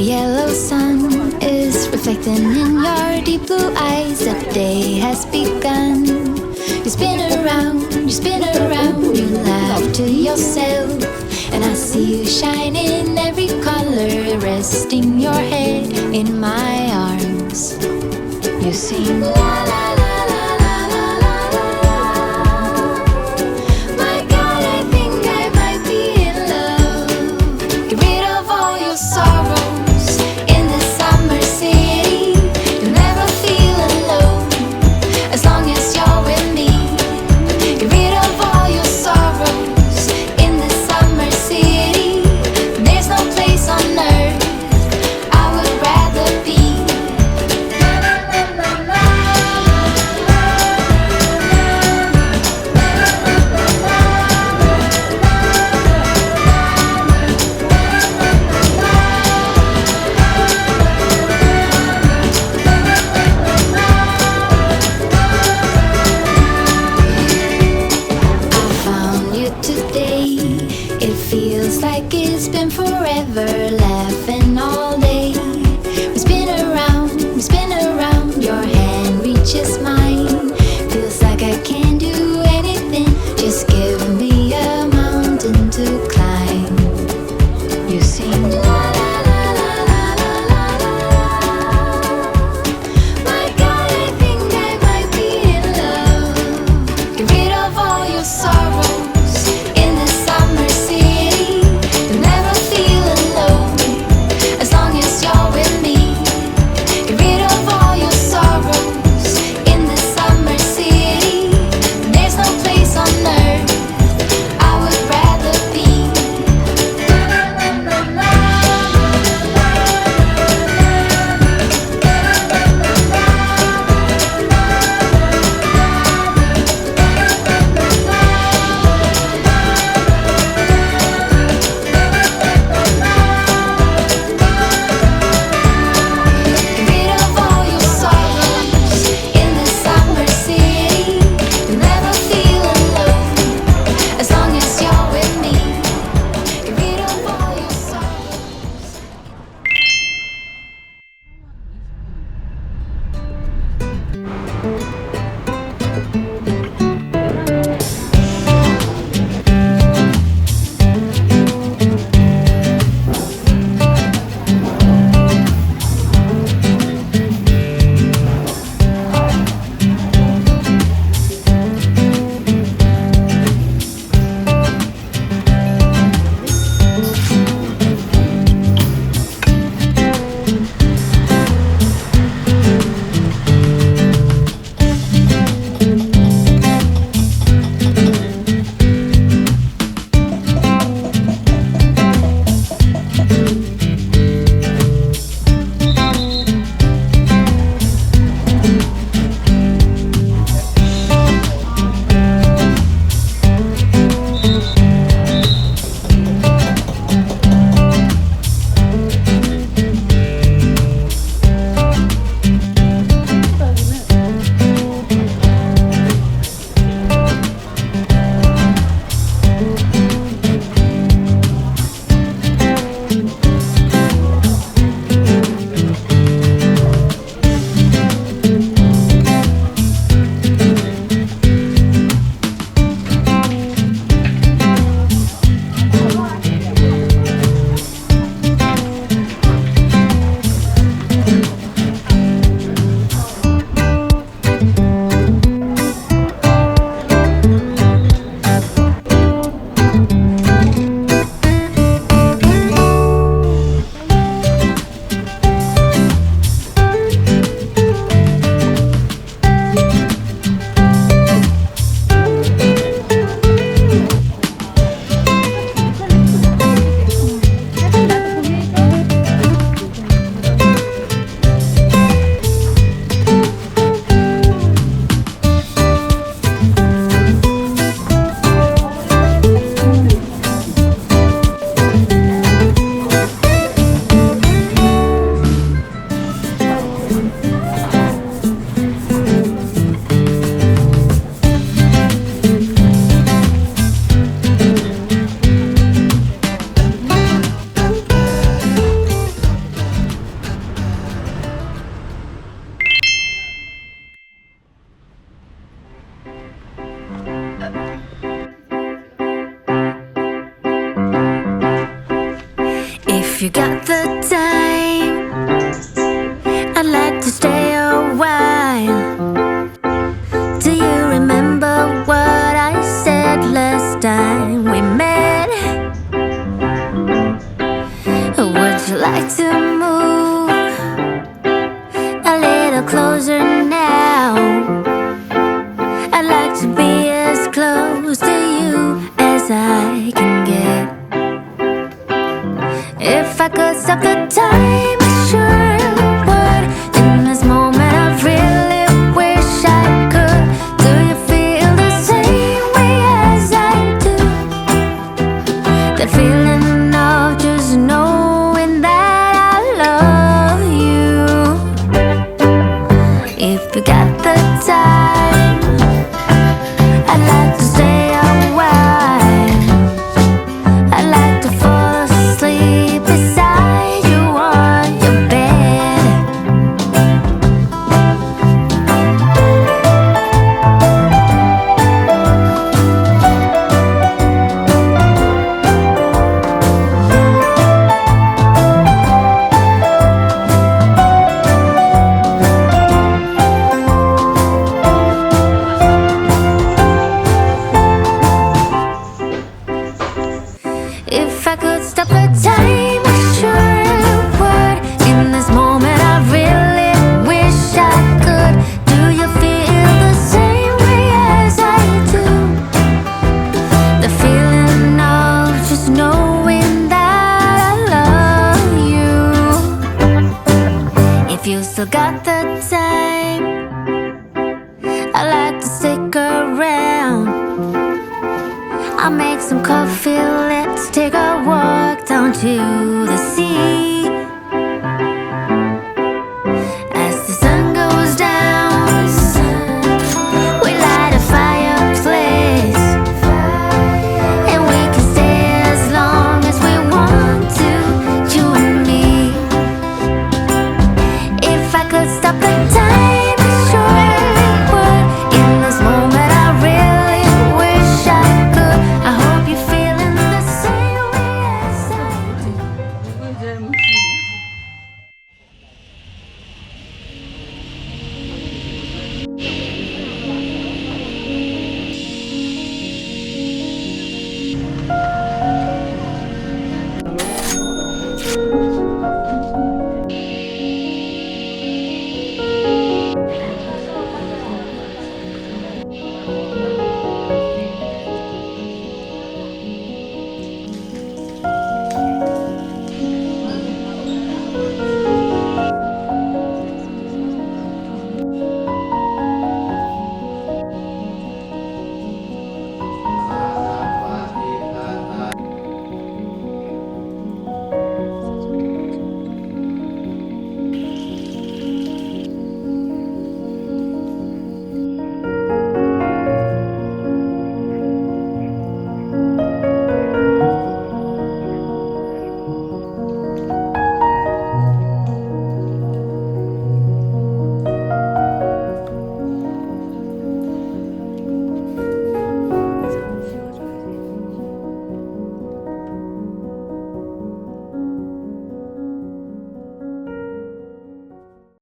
yellow sun is reflecting in your deep blue eyes. The day has begun. You spin around, you laugh to yourself. And I see you shine in every color, resting your head in my arms. You sing la la la la la la la. My God, I think I might be in love. Get rid of all your sorrows in the summer city. You'll never feel alone as long as you're with me. Get rid of all your sorrows in the summer city. There's no place on earth I would rather be. If you got the time, I'd like to stay a while. Do you remember what I said last time we met? Would you like to move a little closer now? I'd like to be as close to you as I can get. If I could stop the time, I sure would. In this moment I really wish I could. Do you feel the same way as I do? That feeling of just knowing that I love you. If you got the time, I'd like to stay a while. I'd like to fall asleep beside you on your bed. If I could stop the time, I sure would. In this moment I really wish I could. Do you feel the same way as I do? The feeling of just knowing that I love you. If you still got the time, I'd like to stick around. I'll make some coffee, let's take a walk down to the sea. As the sun goes down, we light a fireplace, and we can stay as long as we want to, you and me. If I could stop the time,